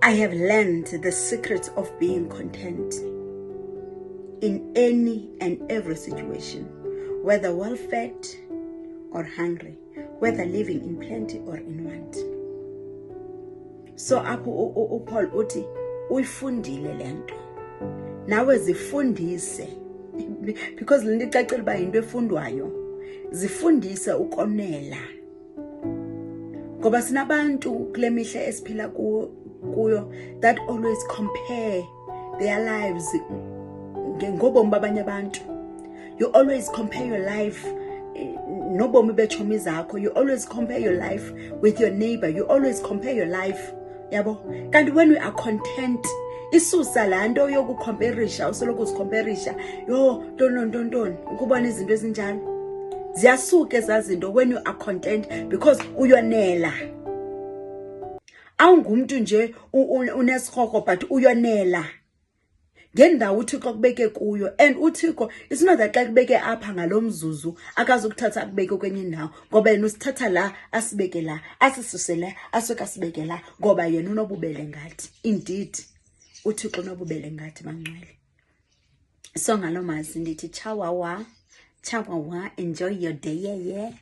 I have learned the secret of being content in any and every situation, whether well-fed or hungry, whether living in plenty or in want. So apho Paul uthi uyifundile lento, nawe zifundise, because lento icacile uba yinto efundwayo. Zifundise ukonela, ngoba sinabantu kule mihla esiphila kuyo that always compare their lives ngobomi babanye abantu. You always compare your life nobomi bechomi zakho. You always compare your life with your neighbor. You always compare your life, yabo. Kanti when we are content, isusa la nto yokucomparisa, usoloko uzicomparisa, yo ntoni ukubona izinto ezinjalo. Ziyasuke zazinto when you are content, because uyonela. Awungumntu nje unesirhoko but uyonela ngendawo uThixo akubeke kuyo. And uThixo, it's not that xa kubeke apha ngalomzuzu akazukuthatha akubeke kwenye indawo, ngoba yena usithatha la asibeke la, asisuse la asuka asibeke la, ngoba yena unobubele ngathi. Indeed uThixo unobubele ngathi bangcwele. So ngalo mazi ndithi chawawa, enjoy your day, yeah.